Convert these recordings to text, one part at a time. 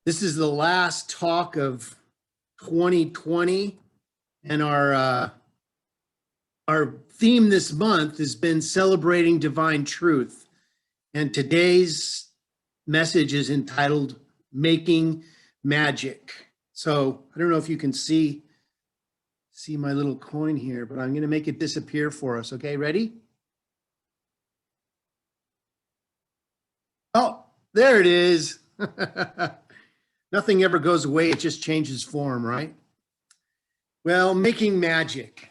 This is the last talk of 2020, and our theme this month has been celebrating divine truth. And today's message is entitled Making Magic. So I don't know if you can see my little coin here, but I'm going to make it disappear for us. Okay, ready? Oh, there it is. Nothing ever goes away. It just changes form, right? Well, making magic.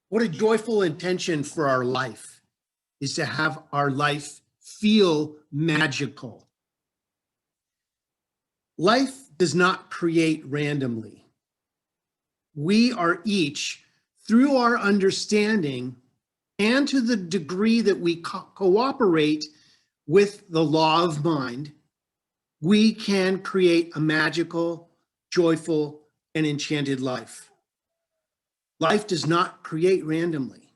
What a joyful intention for our life is to have our life feel magical. Life does not create randomly. We are each, through our understanding and to the degree that we cooperate with the law of mind, we can create a magical, joyful, and enchanted life. Life does not create randomly.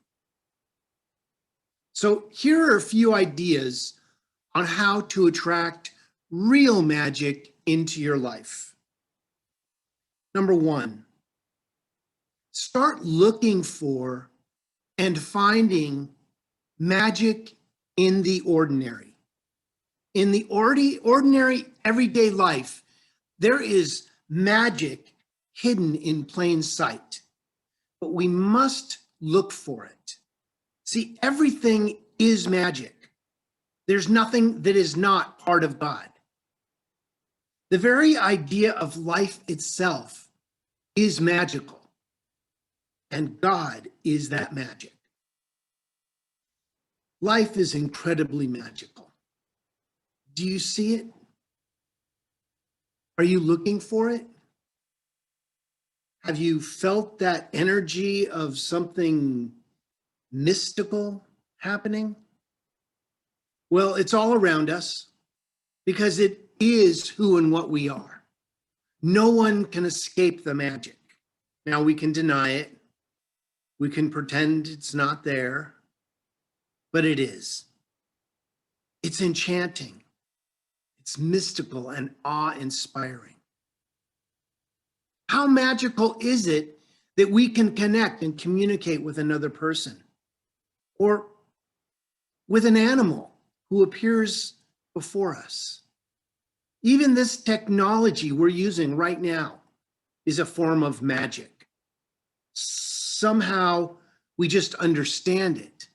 So here are a few ideas on how to attract real magic into your life. Number one, start looking for and finding magic in the ordinary. In the ordinary everyday life, there is magic hidden in plain sight, but we must look for it. See, everything is magic. There's nothing that is not part of God. The very idea of life itself is magical, and God is that magic. Life is incredibly magical. Do you see it? Are you looking for it? Have you felt that energy of something mystical happening? Well, it's all around us because it is who and what we are. No one can escape the magic. Now, we can deny it. We can pretend it's not there, but it is. It's enchanting. It's mystical and awe-inspiring. How magical is it that we can connect and communicate with another person or with an animal who appears before us? Even this technology we're using right now is a form of magic. Somehow we just understand it.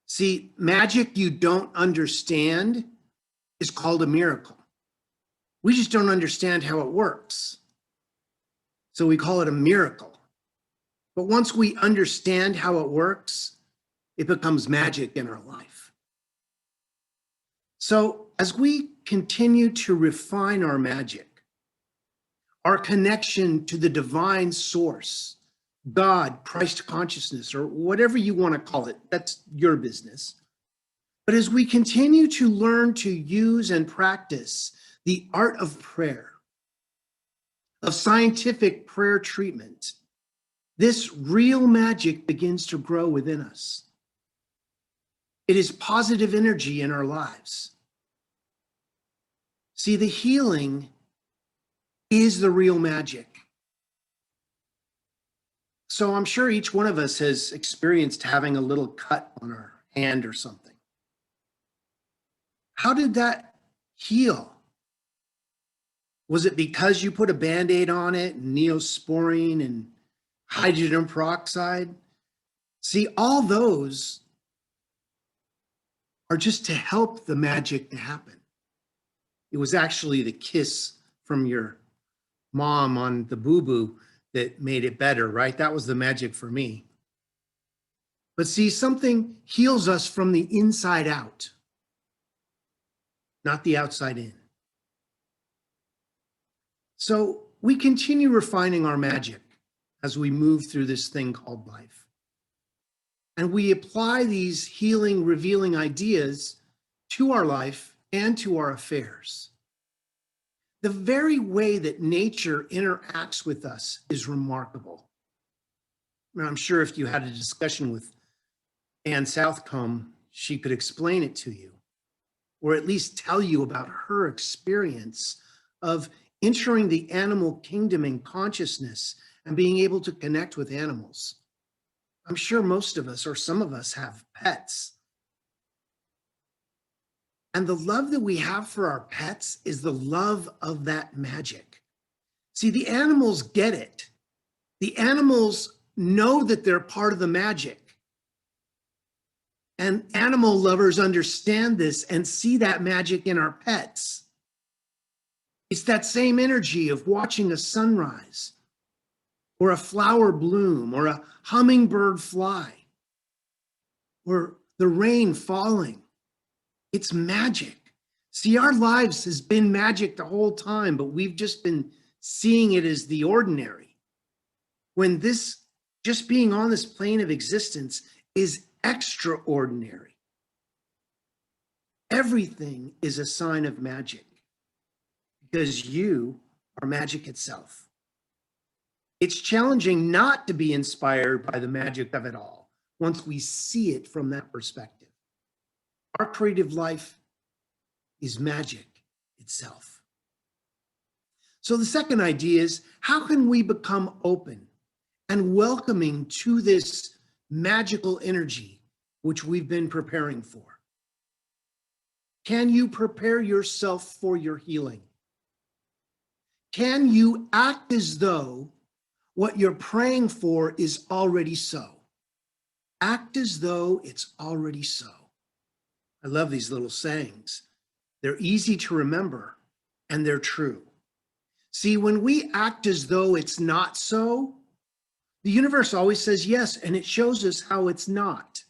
See, magic you don't understand is called a miracle. We just don't understand how it works. So we call it a miracle. But once we understand how it works, it becomes magic in our life. So as we continue to refine our magic, our connection to the divine source, God, Christ consciousness, or whatever you want to call it, that's your business. But as we continue to learn to use and practice the art of prayer, of scientific prayer treatment, this real magic begins to grow within us. It is positive energy in our lives. See, the healing is the real magic. So I'm sure each one of us has experienced having a little cut on our hand or something. How did that heal? Was it because you put a Band-Aid on it, and Neosporin and hydrogen peroxide? See, all those are just to help the magic to happen. It was actually the kiss from your mom on the boo-boo that made it better, right? That was the magic for me. But see, something heals us from the inside out, not the outside in. So we continue refining our magic as we move through this thing called life. And we apply these healing, revealing ideas to our life and to our affairs. The very way that nature interacts with us is remarkable. And I'm sure if you had a discussion with Ann Southcombe, she could explain it to you, or at least tell you about her experience of entering the animal kingdom in consciousness and being able to connect with animals. I'm sure most of us or some of us have pets. And the love that we have for our pets is the love of that magic. See, the animals get it. The animals know that they're part of the magic. And animal lovers understand this and see that magic in our pets. It's that same energy of watching a sunrise or a flower bloom or a hummingbird fly or the rain falling. It's magic. See, our lives has been magic the whole time, but we've just been seeing it as the ordinary. When this, just being on this plane of existence, is extraordinary. Everything is a sign of magic because you are magic itself. It's challenging not to be inspired by the magic of it all once we see it from that perspective. Our creative life is magic itself. So the second idea is, how can we become open and welcoming to this magical energy which we've been preparing for? Can you prepare yourself for your healing? Can you act as though what you're praying for is already so? Act as though it's already so. I love these little sayings. They're easy to remember and they're true. See, when we act as though it's not so, the universe always says yes, and it shows us how it's not.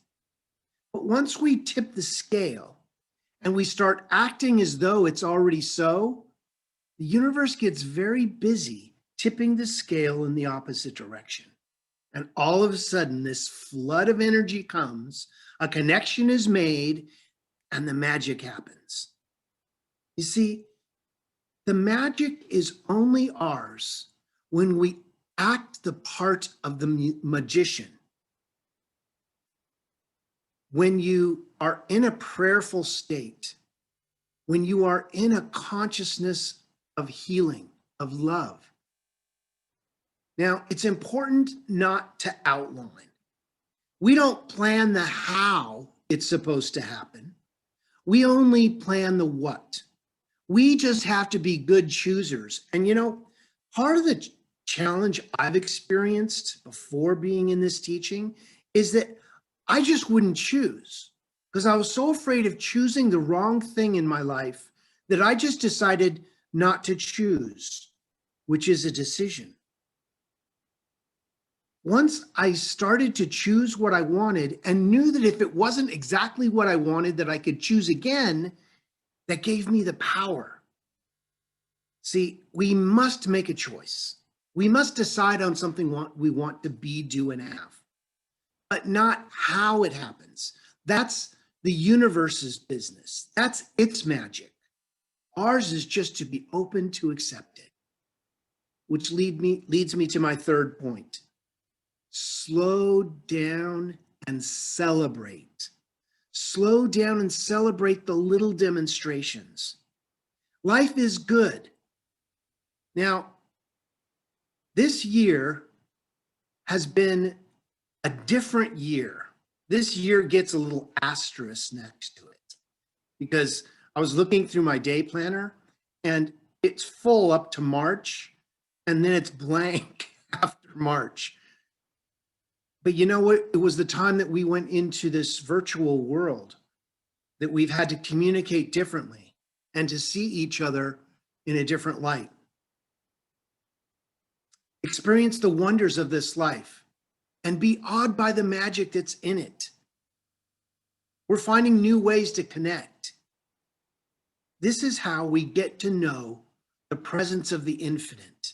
But once we tip the scale and we start acting as though it's already so, the universe gets very busy tipping the scale in the opposite direction. And all of a sudden, this flood of energy comes, a connection is made, and the magic happens. You see, the magic is only ours when we act the part of the magician. When you are in a prayerful state, when you are in a consciousness of healing, of love. Now, it's important not to outline. We don't plan the how it's supposed to happen. We only plan the what. We just have to be good choosers. And you know, part of the challenge I've experienced before being in this teaching is that I just wouldn't choose because I was so afraid of choosing the wrong thing in my life that I just decided not to choose, which is a decision. Once I started to choose what I wanted and knew that if it wasn't exactly what I wanted, that I could choose again, that gave me the power. See, we must make a choice. We must decide on something we want to be, do, and have, but not how it happens. That's the universe's business. That's its magic. Ours is just to be open to accept it, which leads me to my third point. Slow down and celebrate. Slow down and celebrate the little demonstrations. Life is good. Now, this year has been a different year. This year gets a little asterisk next to it because I was looking through my day planner and it's full up to March and then it's blank after March. But you know what? It was the time that we went into this virtual world that we've had to communicate differently and to see each other in a different light. Experience the wonders of this life and be awed by the magic that's in it. We're finding new ways to connect. This is how we get to know the presence of the infinite,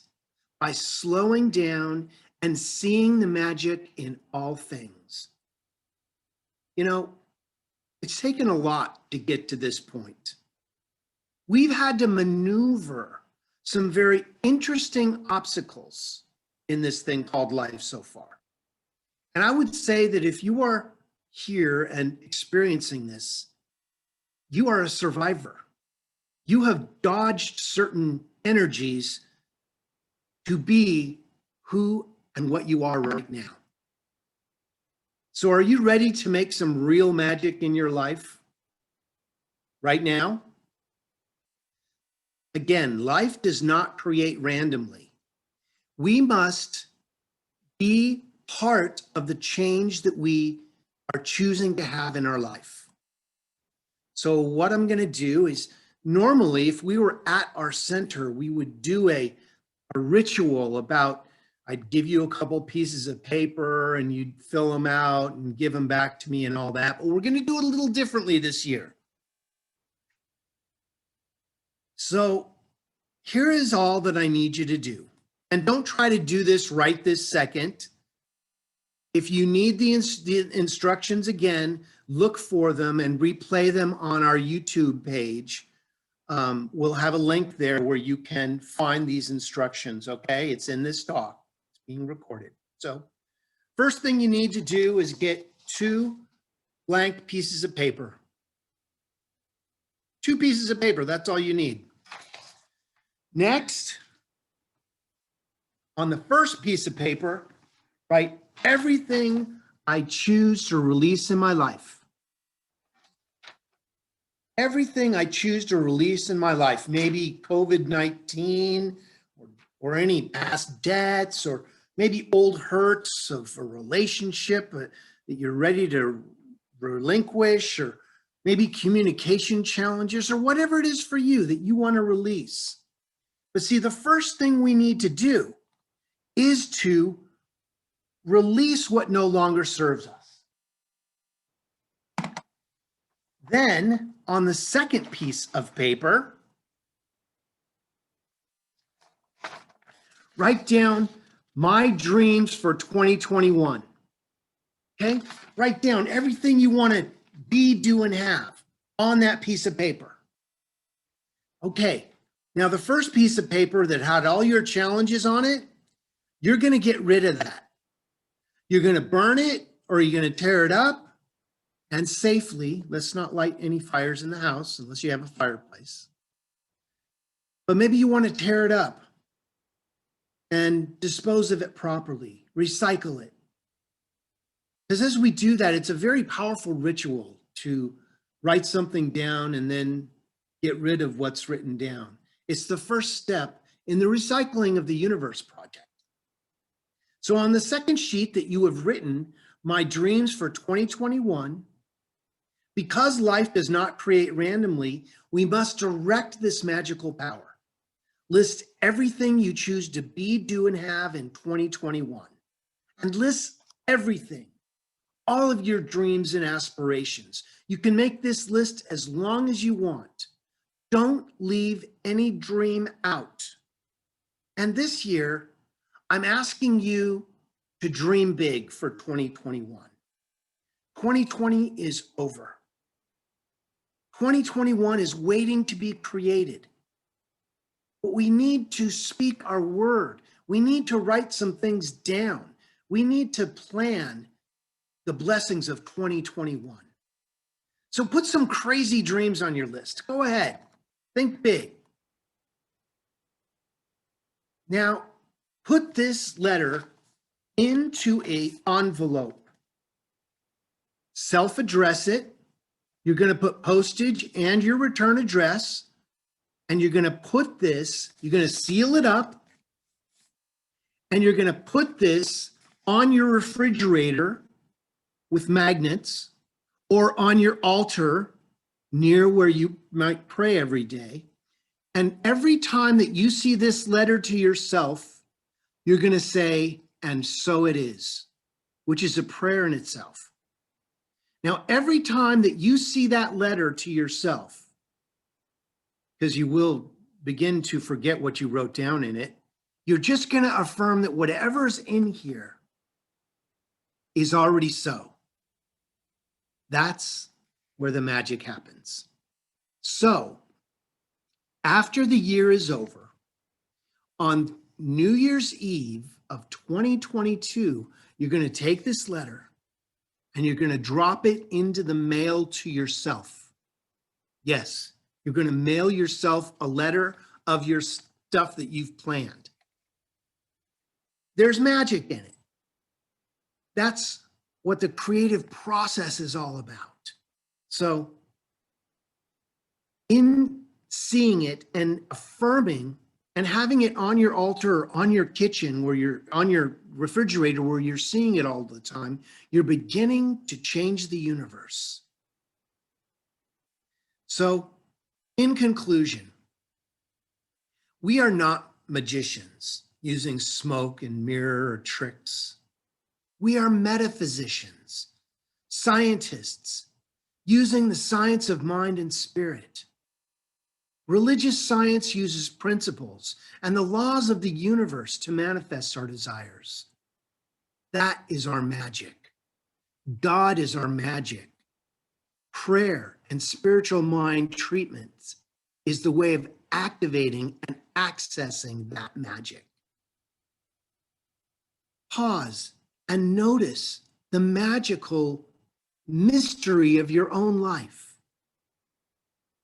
by slowing down and seeing the magic in all things. You know, it's taken a lot to get to this point. We've had to maneuver some very interesting obstacles in this thing called life so far. And I would say that if you are here and experiencing this, you are a survivor. You have dodged certain energies to be who and what you are right now. So are you ready to make some real magic in your life right now? Again, life does not create randomly. We must be part of the change that we are choosing to have in our life. So what I'm going to do is, normally, if we were at our center, we would do a ritual about, I'd give you a couple pieces of paper and you'd fill them out and give them back to me and all that. But we're going to do it a little differently this year. So here is all that I need you to do. And don't try to do this right this second. If you need the instructions again, look for them and replay them on our YouTube page. We'll have a link there where you can find these instructions, okay? It's in this talk. It's being recorded. So first thing you need to do is get 2 blank pieces of paper. 2 pieces of paper, that's all you need. Next, on the first piece of paper, write everything I choose to release in my life. Everything I choose to release in my life, maybe COVID-19 or any past debts, or maybe old hurts of a relationship that you're ready to relinquish, or maybe communication challenges, or whatever it is for you that you want to release. But see, the first thing we need to do is to release what no longer serves us. Then, on the second piece of paper, write down my dreams for 2021. Okay? Write down everything you want to be, do, and have on that piece of paper. Okay. Now, the first piece of paper that had all your challenges on it, you're going to get rid of that. You're going to burn it, or you're going to tear it up, and safely. Let's not light any fires in the house unless you have a fireplace. But maybe you want to tear it up and dispose of it properly, recycle it. Because as we do that, it's a very powerful ritual to write something down and then get rid of what's written down. It's the first step in the recycling of the universe project. So on the second sheet that you have written, my dreams for 2021, because life does not create randomly, we must direct this magical power. List everything you choose to be, do, and have in 2021. And list everything, all of your dreams and aspirations. You can make this list as long as you want. Don't leave any dream out. And this year, I'm asking you to dream big for 2021. 2020 is over. 2021 is waiting to be created. But we need to speak our word. We need to write some things down. We need to plan the blessings of 2021. So put some crazy dreams on your list. Go ahead. Think big. Now, put this letter into an envelope. Self-address it. You're going to put postage and your return address. And you're going to put this, you're going to seal it up. And you're going to put this on your refrigerator with magnets, or on your altar near where you might pray every day. And every time that you see this letter to yourself, you're going to say, "And so it is," which is a prayer in itself. Now, every time that you see that letter to yourself, because you will begin to forget what you wrote down in it, you're just going to affirm that whatever's in here is already so. That's where the magic happens. So, after the year is over, on New Year's Eve of 2022, you're going to take this letter and you're going to drop it into the mail to yourself. Yes, you're going to mail yourself a letter of your stuff that you've planned. There's magic in it. That's what the creative process is all about. So in seeing it and affirming and having it on your altar or on your kitchen where you're on your refrigerator where you're seeing it all the time, you're beginning to change the universe. So in conclusion, we are not magicians using smoke and mirror or tricks. We are metaphysicians, scientists, using the science of mind and spirit. Religious science uses principles and the laws of the universe to manifest our desires. That is our magic. God is our magic. Prayer and spiritual mind treatments is the way of activating and accessing that magic. Pause and notice the magical mystery of your own life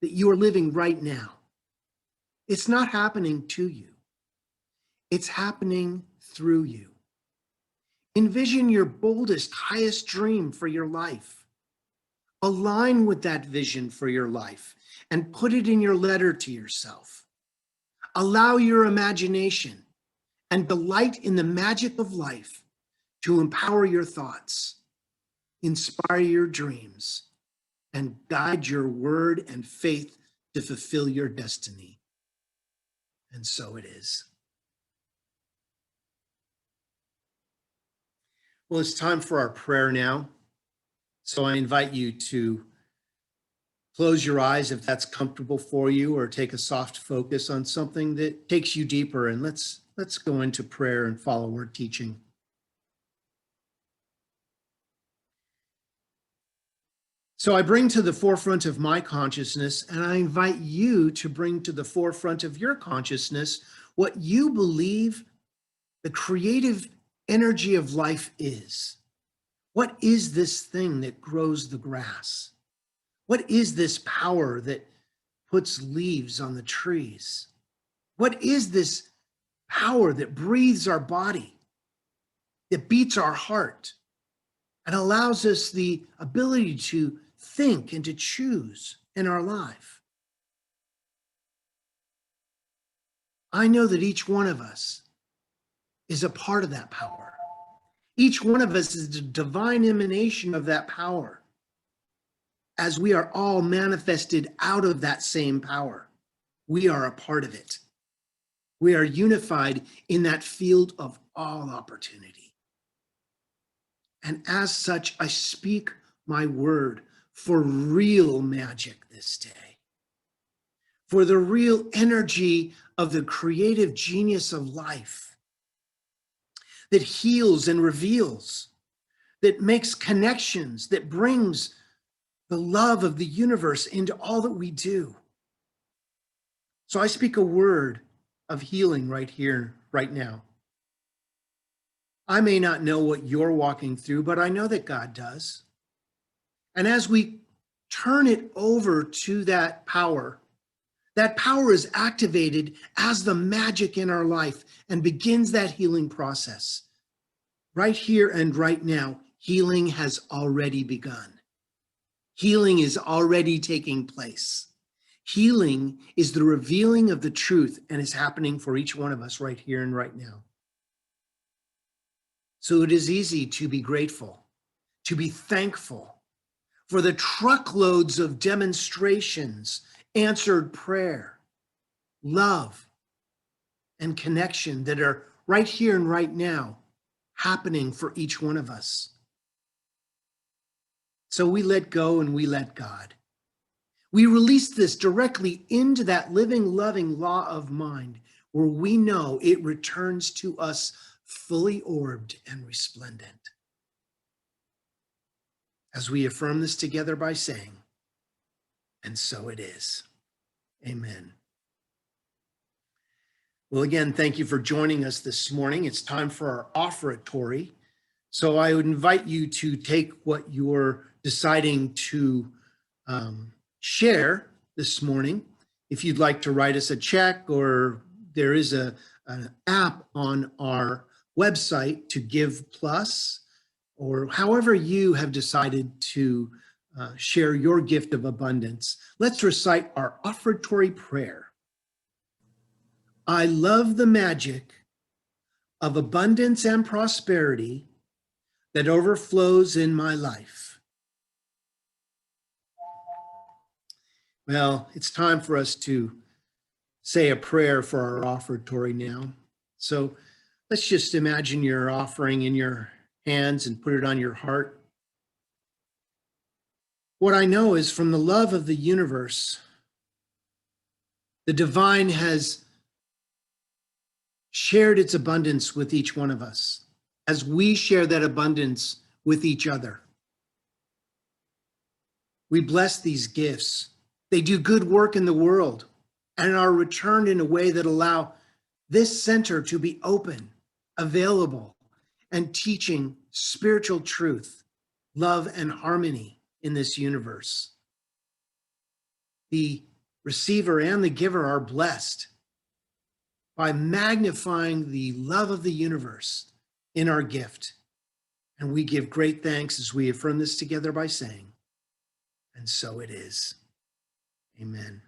that you are living right now. It's not happening to you. It's happening through you. Envision your boldest, highest dream for your life. Align with that vision for your life and put it in your letter to yourself. Allow your imagination and delight in the magic of life to empower your thoughts, inspire your dreams, and guide your word and faith to fulfill your destiny. And so it is. Well, it's time for our prayer now. So I invite you to close your eyes if that's comfortable for you, or take a soft focus on something that takes you deeper, and let's go into prayer and follow our teaching. So I bring to the forefront of my consciousness, and I invite you to bring to the forefront of your consciousness what you believe the creative energy of life is. What is this thing that grows the grass? What is this power that puts leaves on the trees? What is this power that breathes our body, that beats our heart, and allows us the ability to think and to choose in our life? I know that each one of us is a part of that power. Each one of us is a divine emanation of that power, as we are all manifested out of that same power. We are a part of it. We are unified in that field of all opportunity. And as such, I speak my word for real magic this day, for the real energy of the creative genius of life that heals and reveals, that makes connections, that brings the love of the universe into all that we do. So I speak a word of healing right here, right now. I may not know what you're walking through, but I know that God does. And as we turn it over to that power is activated as the magic in our life and begins that healing process. Right here and right now, healing has already begun. Healing is already taking place. Healing is the revealing of the truth and is happening for each one of us right here and right now. So it is easy to be grateful, to be thankful for the truckloads of demonstrations, answered prayer, love, and connection that are right here and right now happening for each one of us. So we let go and we let God. We release this directly into that living, loving law of mind where we know it returns to us fully orbed and resplendent. As we affirm this together by saying, and so it is. Amen. Well, again, thank you for joining us this morning. It's time for our offertory. So I would invite you to take what you're deciding to share this morning. If you'd like to write us a check or there is an app on our website to Give Plus, or however you have decided to share your gift of abundance. Let's recite our offertory prayer. I love the magic of abundance and prosperity that overflows in my life. Well, it's time for us to say a prayer for our offertory now. So let's just imagine your offering in your hands and put it on your heart. What I know is from the love of the universe, the divine has shared its abundance with each one of us as we share that abundance with each other. We bless these gifts. They do good work in the world and are returned in a way that allow this center to be open, available, and teaching spiritual truth, love, and harmony in this universe. The receiver and the giver are blessed by magnifying the love of the universe in our gift. And we give great thanks as we affirm this together by saying, and so it is. Amen.